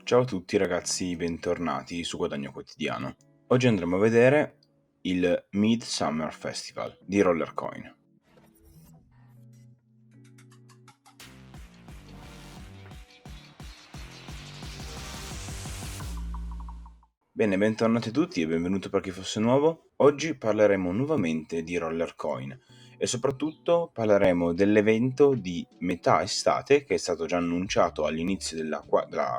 Ciao a tutti ragazzi, bentornati su Guadagno Quotidiano. Oggi andremo a vedere il Midsummer Festival di Rollercoin. Bene, bentornati a tutti e benvenuto per chi fosse nuovo. Oggi parleremo nuovamente di Rollercoin e soprattutto parleremo dell'evento di metà estate che è stato già annunciato all'inizio della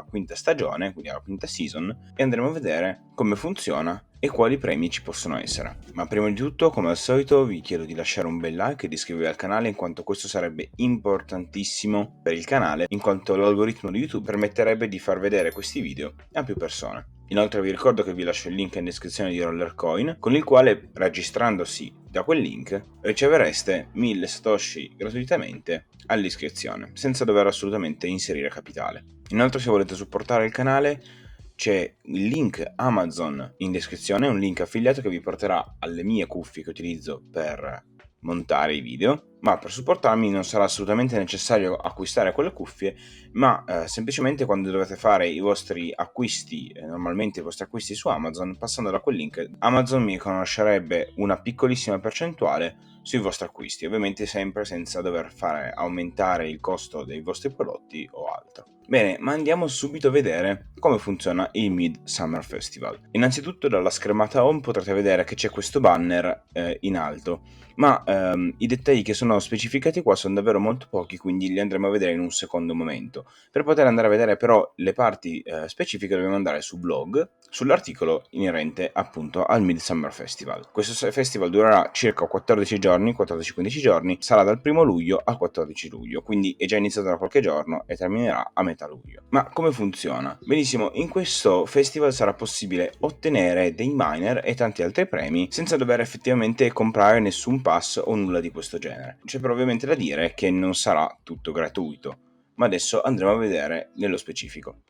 quinta stagione, quindi alla quinta season, e andremo a vedere come funziona e quali premi ci possono essere. Ma prima di tutto, come al solito, vi chiedo di lasciare un bel like e di iscrivervi al canale, in quanto questo sarebbe importantissimo per il canale, in quanto l'algoritmo di YouTube permetterebbe di far vedere questi video a più persone. Inoltre vi ricordo che vi lascio il link in descrizione di Rollercoin, con il quale, registrandosi da quel link, ricevereste 1000 satoshi gratuitamente all'iscrizione, senza dover assolutamente inserire capitale. Inoltre, se volete supportare il canale, c'è il link Amazon in descrizione, un link affiliato che vi porterà alle mie cuffie che utilizzo per montare i video, ma per supportarmi non sarà assolutamente necessario acquistare quelle cuffie, ma semplicemente quando dovete fare i vostri acquisti, normalmente i vostri acquisti su Amazon, passando da quel link, Amazon mi riconoscerebbe una piccolissima percentuale sui vostri acquisti, ovviamente sempre senza dover fare aumentare il costo dei vostri prodotti o altro. Bene, ma andiamo subito a vedere come funziona il Midsummer Festival. Innanzitutto dalla schermata home potrete vedere che c'è questo banner in alto, ma i dettagli che sono specificati qua sono davvero molto pochi, quindi li andremo a vedere in un secondo momento. Per poter andare a vedere però le parti specifiche dobbiamo andare su blog, sull'articolo inerente appunto al Midsummer Festival. Questo festival durerà circa 14 giorni, 14-15 giorni, sarà dal 1 luglio al 14 luglio, quindi è già iniziato da qualche giorno e terminerà a metà luglio. Ma come funziona? Benissimo, in questo festival sarà possibile ottenere dei miner e tanti altri premi senza dover effettivamente comprare nessun pass o nulla di questo genere. C'è però ovviamente da dire che non sarà tutto gratuito, ma adesso andremo a vedere nello specifico.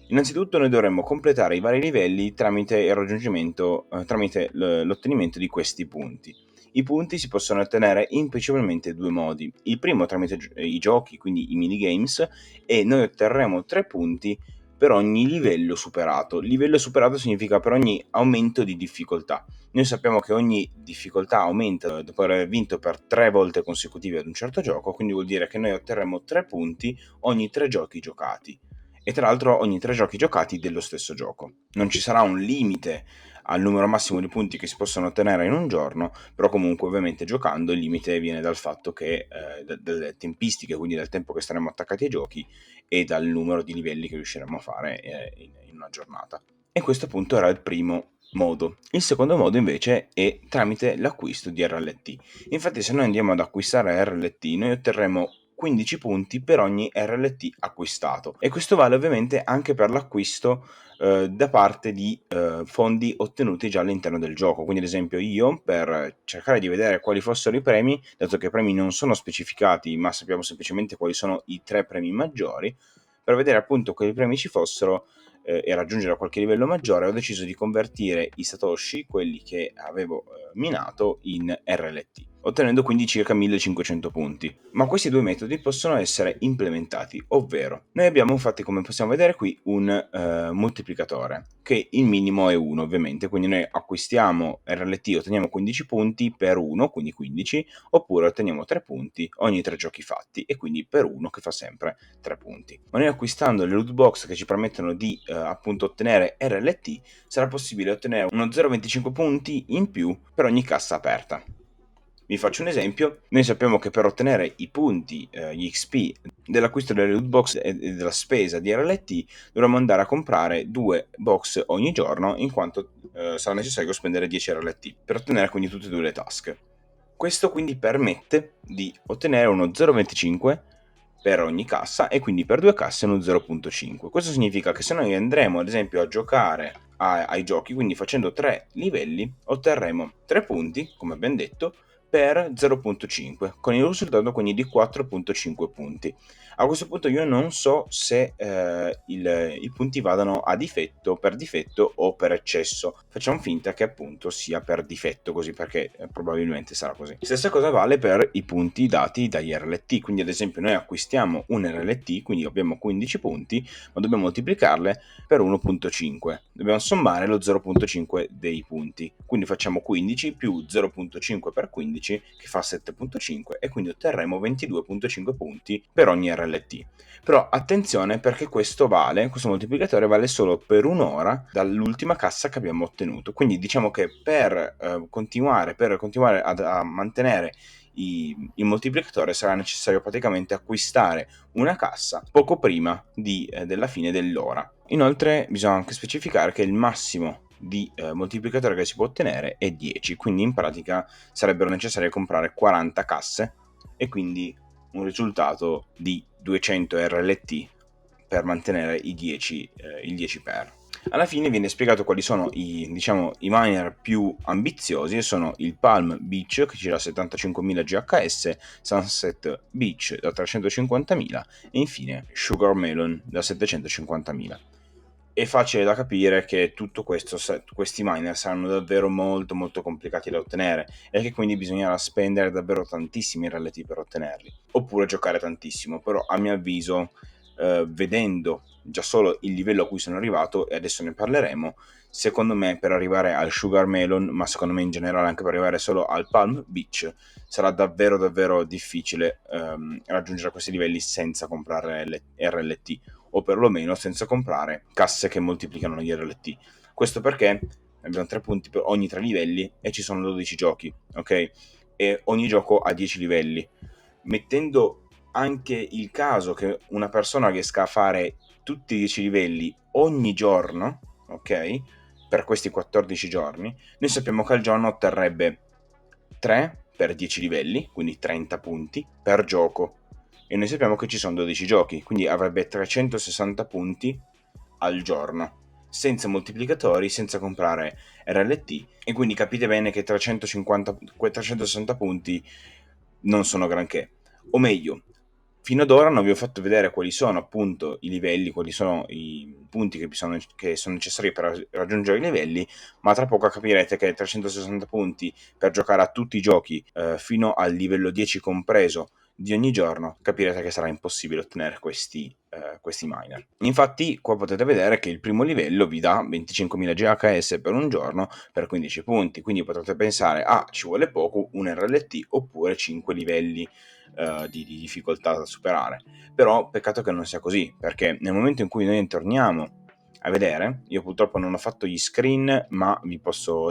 Innanzitutto noi dovremmo completare i vari livelli tramite il raggiungimento, tramite l'ottenimento di questi punti. I punti si possono ottenere in principalmente due modi. Il primo tramite i giochi, quindi i minigames, e noi otterremo 3 punti per ogni livello superato. Livello superato significa per ogni aumento di difficoltà. Noi sappiamo che ogni difficoltà aumenta dopo aver vinto per 3 volte consecutive ad un certo gioco, quindi vuol dire che noi otterremo 3 punti ogni 3 giochi giocati. E tra l'altro ogni 3 giochi giocati dello stesso gioco. Non ci sarà un limite al numero massimo di punti che si possono ottenere in un giorno, però comunque ovviamente giocando il limite viene dal fatto che dalle tempistiche, quindi dal tempo che staremo attaccati ai giochi e dal numero di livelli che riusciremo a fare in una giornata. E questo appunto era il primo modo. Il secondo modo invece è tramite l'acquisto di RLT. Infatti se noi andiamo ad acquistare RLT noi otterremo 15 punti per ogni RLT acquistato, e questo vale ovviamente anche per l'acquisto da parte di fondi ottenuti già all'interno del gioco. Quindi ad esempio io, per cercare di vedere quali fossero i premi, dato che i premi non sono specificati ma sappiamo semplicemente quali sono i 3 premi maggiori, per vedere appunto quali premi ci fossero e raggiungere qualche livello maggiore, ho deciso di convertire i satoshi, quelli che avevo minato, in RLT, ottenendo quindi circa 1500 punti. Ma questi due metodi possono essere implementati, ovvero noi abbiamo infatti, come possiamo vedere qui, un moltiplicatore, che il minimo è 1 ovviamente, quindi noi acquistiamo RLT, otteniamo 15 punti per 1, quindi 15, oppure otteniamo 3 punti ogni 3 giochi fatti, e quindi per 1 che fa sempre 3 punti. Ma noi acquistando le loot box che ci permettono di appunto ottenere RLT, sarà possibile ottenere uno 0,25 punti in più per ogni cassa aperta. Vi faccio un esempio: noi sappiamo che per ottenere i punti, gli XP dell'acquisto delle loot box e della spesa di RLT dovremo andare a comprare 2 box ogni giorno, in quanto sarà necessario spendere 10 RLT per ottenere quindi tutte e due le task. Questo quindi permette di ottenere uno 0,25 per ogni cassa e quindi per 2 casse uno 0,5. Questo significa che se noi andremo ad esempio a giocare ai giochi, quindi facendo 3 livelli, otterremo 3 punti, come abbiamo detto, per 0.5, con il risultato quindi di 4.5 punti. A questo punto io non so se i punti vadano a difetto, per difetto o per eccesso. Facciamo finta che appunto sia per difetto, così, perché probabilmente sarà così. Stessa cosa vale per i punti dati dagli RLT, quindi ad esempio noi acquistiamo un RLT, quindi abbiamo 15 punti, ma dobbiamo moltiplicarle per 1.5. Dobbiamo sommare lo 0.5 dei punti, quindi facciamo 15 più 0.5 per 15 che fa 7.5 e quindi otterremo 22.5 punti per ogni RLT. Però attenzione, perché questo moltiplicatore vale solo per un'ora dall'ultima cassa che abbiamo ottenuto. Quindi diciamo che per continuare a mantenere il moltiplicatore sarà necessario praticamente acquistare una cassa poco prima della fine dell'ora. Inoltre bisogna anche specificare che il massimo di moltiplicatore che si può ottenere è 10, quindi in pratica sarebbero necessarie comprare 40 casse e quindi un risultato di 200 RLT per mantenere il 10 per. Alla fine viene spiegato quali sono i miner più ambiziosi, e sono il Palm Beach che ci dà 75.000 GHS, Sunset Beach da 350.000 e infine Sugar Melon da 750.000. È facile da capire che tutto questo, questi miner saranno davvero molto molto complicati da ottenere e che quindi bisognerà spendere davvero tantissimi RLT per ottenerli, oppure giocare tantissimo. Però a mio avviso, vedendo già solo il livello a cui sono arrivato, e adesso ne parleremo, secondo me per arrivare al Sugar Melon, ma secondo me in generale anche per arrivare solo al Palm Beach, sarà davvero davvero difficile raggiungere questi livelli senza comprare RLT, o perlomeno senza comprare casse che moltiplicano gli RLT. Questo perché abbiamo 3 punti per ogni 3 livelli e ci sono 12 giochi, ok? E ogni gioco ha 10 livelli. Mettendo anche il caso che una persona riesca a fare tutti i 10 livelli ogni giorno, ok? Per questi 14 giorni, noi sappiamo che al giorno otterrebbe 3 per 10 livelli, quindi 30 punti per gioco. E noi sappiamo che ci sono 12 giochi, quindi avrebbe 360 punti al giorno, senza moltiplicatori, senza comprare RLT, e quindi capite bene che 360 punti non sono granché. O meglio, fino ad ora non vi ho fatto vedere quali sono appunto i livelli, quali sono i punti che sono necessari per raggiungere i livelli, ma tra poco capirete che 360 punti per giocare a tutti i giochi fino al livello 10 compreso di ogni giorno, capirete che sarà impossibile ottenere questi miner. Infatti qua potete vedere che il primo livello vi dà 25.000 GHS per un giorno per 15 punti, quindi potrete pensare ci vuole poco, un RLT oppure 5 livelli di difficoltà da superare. Però peccato che non sia così, perché nel momento in cui noi torniamo a vedere, io purtroppo non ho fatto gli screen, ma vi posso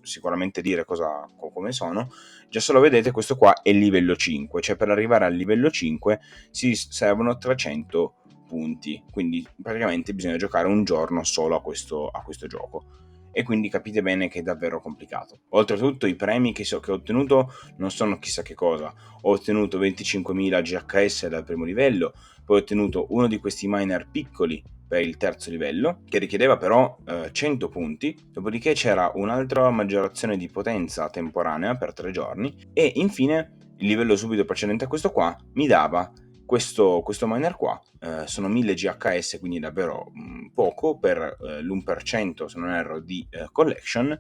sicuramente dire come sono. Già solo vedete, questo qua è il livello 5, cioè per arrivare al livello 5 si servono 300 punti, quindi praticamente bisogna giocare un giorno solo a questo gioco, e quindi capite bene che è davvero complicato. Oltretutto i premi che ho ottenuto non sono chissà che cosa. Ho ottenuto 25.000 GHS dal primo livello, poi ho ottenuto uno di questi miner piccoli per il terzo livello, che richiedeva però 100 punti, dopodiché c'era un'altra maggiorazione di potenza temporanea per 3 giorni, e infine il livello subito precedente a questo qua mi dava questo miner qua, sono 1000 GHS, quindi davvero poco per l'1%, se non erro, di collection,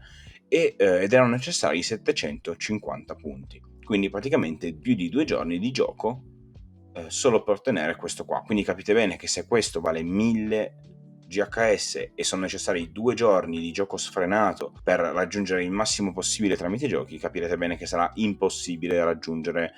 ed erano necessari 750 punti, quindi praticamente più di 2 giorni di gioco solo per ottenere questo qua. Quindi capite bene che se questo vale 1000 GHS e sono necessari 2 giorni di gioco sfrenato per raggiungere il massimo possibile tramite giochi, capirete bene che sarà impossibile raggiungere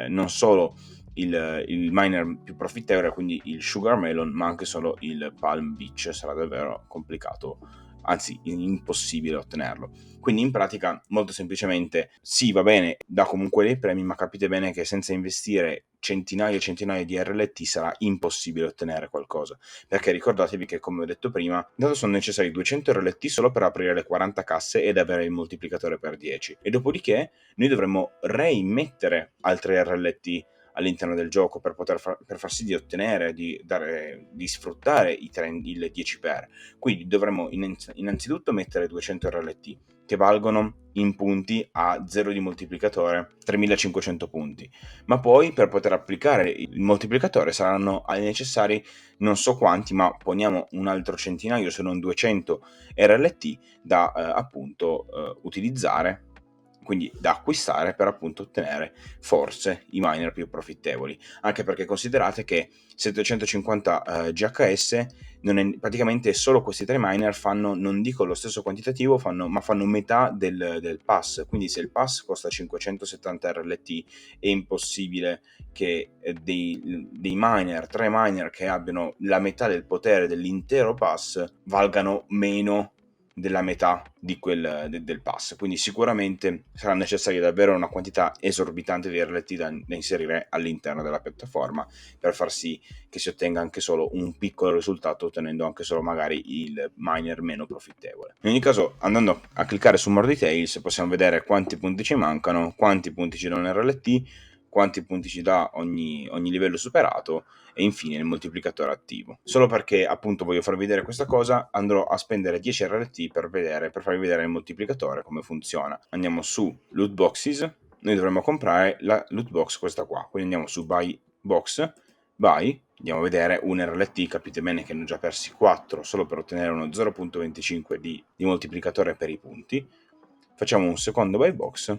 non solo il miner più profittevole, quindi il Sugar Melon, ma anche solo il Palm Beach. Sarà davvero complicato, anzi impossibile ottenerlo. Quindi in pratica, molto semplicemente, sì, va bene, dà comunque dei premi, ma capite bene che senza investire centinaia e centinaia di RLT sarà impossibile ottenere qualcosa, perché ricordatevi che, come ho detto prima, dato sono necessari 200 RLT solo per aprire le 40 casse ed avere il moltiplicatore per 10, e dopodiché noi dovremmo reimmettere altri RLT all'interno del gioco per per far sì di ottenere, di sfruttare il 10 per. Quindi dovremmo innanzitutto mettere 200 RLT, che valgono in punti a 0 di moltiplicatore 3500 punti, ma poi per poter applicare il moltiplicatore saranno necessari non so quanti, ma poniamo un altro centinaio se non 200 RLT da appunto utilizzare, quindi da acquistare per appunto ottenere forse i miner più profittevoli, anche perché considerate che 750 GHS non è, praticamente solo questi tre miner fanno, non dico lo stesso quantitativo, ma fanno metà del pass, quindi se il pass costa 570 RLT è impossibile che dei miner, tre miner che abbiano la metà del potere dell'intero pass valgano meno della metà di del pass, quindi sicuramente sarà necessaria davvero una quantità esorbitante di RLT da inserire all'interno della piattaforma per far sì che si ottenga anche solo un piccolo risultato, ottenendo anche solo magari il miner meno profittevole. In ogni caso, andando a cliccare su More Details possiamo vedere quanti punti ci mancano, quanti punti ci danno RLT, quanti punti ci dà ogni livello superato e infine il moltiplicatore attivo. Solo perché appunto voglio farvi vedere questa cosa, andrò a spendere 10 RLT per farvi vedere il moltiplicatore come funziona. Andiamo su Loot Boxes, noi dovremmo comprare la loot box questa qua, quindi andiamo su Buy Box, Buy, andiamo a vedere un RLT, capite bene che ne ho già persi 4 solo per ottenere uno 0.25 di moltiplicatore per i punti. Facciamo un secondo Buy Box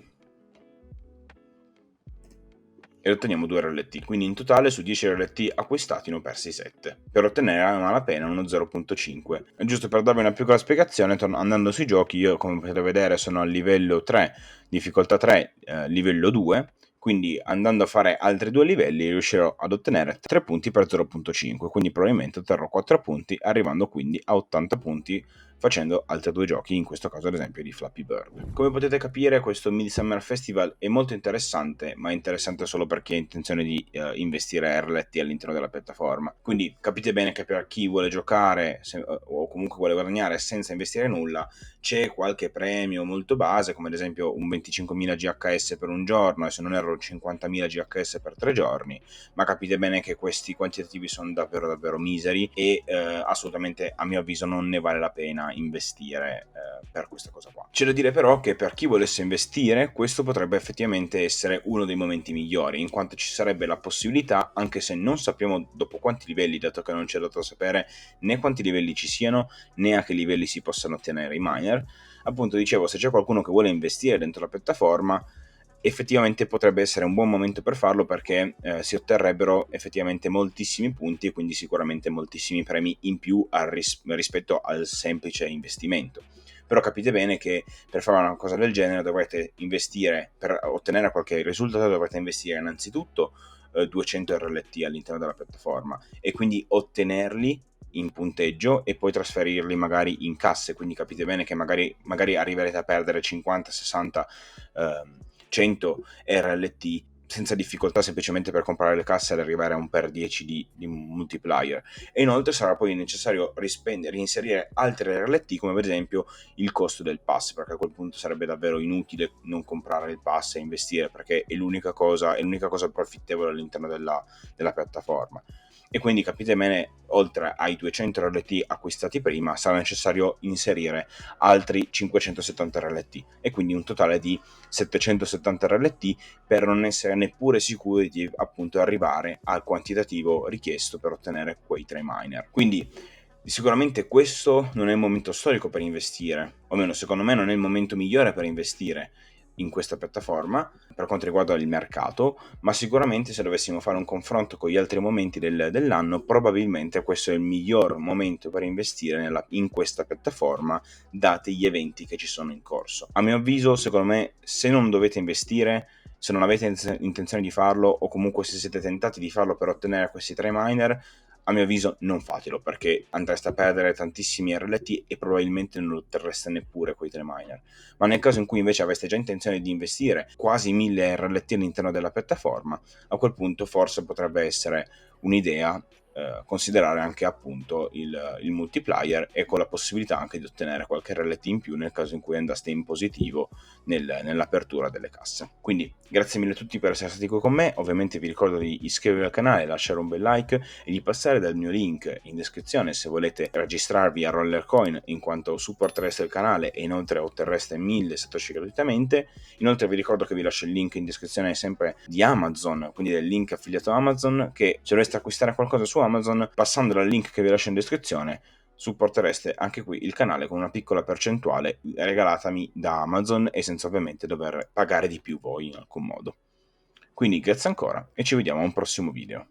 e otteniamo 2 RLT, quindi in totale su 10 RLT acquistati ne ho persi 7, per ottenere a malapena uno 0.5. E giusto per darvi una piccola spiegazione, andando sui giochi, io come potete vedere sono al livello 3, difficoltà 3, livello 2, quindi andando a fare altri 2 livelli riuscirò ad ottenere 3 punti per 0.5, quindi probabilmente otterrò 4 punti, arrivando quindi a 80 punti facendo altri 2 giochi, in questo caso ad esempio di Flappy Bird. Come potete capire questo Midsummer Festival è molto interessante, ma è interessante solo per chi ha intenzione di investire RLT all'interno della piattaforma. Quindi capite bene che per chi vuole giocare o comunque vuole guadagnare senza investire nulla, c'è qualche premio molto base, come ad esempio un 25.000 GHS per un giorno e se non erro 50.000 GHS per 3 giorni, ma capite bene che questi quantitativi sono davvero miseri e assolutamente a mio avviso non ne vale la pena investire per questa cosa qua. C'è da dire però che per chi volesse investire questo potrebbe effettivamente essere uno dei momenti migliori, in quanto ci sarebbe la possibilità, anche se non sappiamo dopo quanti livelli, dato che non c'è dato sapere né quanti livelli ci siano né a che livelli si possano ottenere i miner, appunto dicevo, se c'è qualcuno che vuole investire dentro la piattaforma effettivamente potrebbe essere un buon momento per farlo, perché si otterrebbero effettivamente moltissimi punti e quindi sicuramente moltissimi premi in più rispetto al semplice investimento. Però capite bene che per fare una cosa del genere dovrete investire, per ottenere qualche risultato dovrete investire innanzitutto 200 RLT all'interno della piattaforma e quindi ottenerli in punteggio e poi trasferirli magari in casse, quindi capite bene che magari arriverete a perdere 50, 60, 100 RLT senza difficoltà, semplicemente per comprare le casse ed arrivare a un per 10 di multiplier. E inoltre sarà poi necessario reinserire altri RLT, come per esempio il costo del pass, perché a quel punto sarebbe davvero inutile non comprare il pass e investire, perché è l'unica cosa profittevole all'interno della piattaforma. E quindi capite bene, oltre ai 200 RLT acquistati prima sarà necessario inserire altri 570 RLT e quindi un totale di 770 RLT per non essere neppure sicuri di appunto arrivare al quantitativo richiesto per ottenere quei 3 miner. Quindi sicuramente questo non è il momento storico per investire, o meno secondo me non è il momento migliore per investire in questa piattaforma per quanto riguarda il mercato, ma sicuramente se dovessimo fare un confronto con gli altri momenti dell'anno, probabilmente questo è il miglior momento per investire in questa piattaforma, dati gli eventi che ci sono in corso. A mio avviso, secondo me, se non dovete investire, se non avete intenzione di farlo, o comunque se siete tentati di farlo per ottenere questi 3 miner, a mio avviso non fatelo, perché andreste a perdere tantissimi RLT e probabilmente non otterreste neppure quei 3 miner. Ma nel caso in cui invece aveste già intenzione di investire quasi 1000 RLT all'interno della piattaforma, a quel punto forse potrebbe essere un'idea considerare anche appunto il multiplier, e con la possibilità anche di ottenere qualche RLT in più nel caso in cui andaste in positivo nell'apertura delle casse. Quindi grazie mille a tutti per essere stati qui con me. Ovviamente vi ricordo di iscrivervi al canale, lasciare un bel like e di passare dal mio link in descrizione se volete registrarvi a Rollercoin, in quanto supportereste il canale e inoltre otterreste 1000 satoshi gratuitamente. Inoltre vi ricordo che vi lascio il link in descrizione sempre di Amazon, quindi del link affiliato a Amazon, che se voleste acquistare qualcosa su Amazon, passando dal link che vi lascio in descrizione, supportereste anche qui il canale con una piccola percentuale regalatami da Amazon e senza ovviamente dover pagare di più voi in alcun modo. Quindi grazie ancora e ci vediamo a un prossimo video.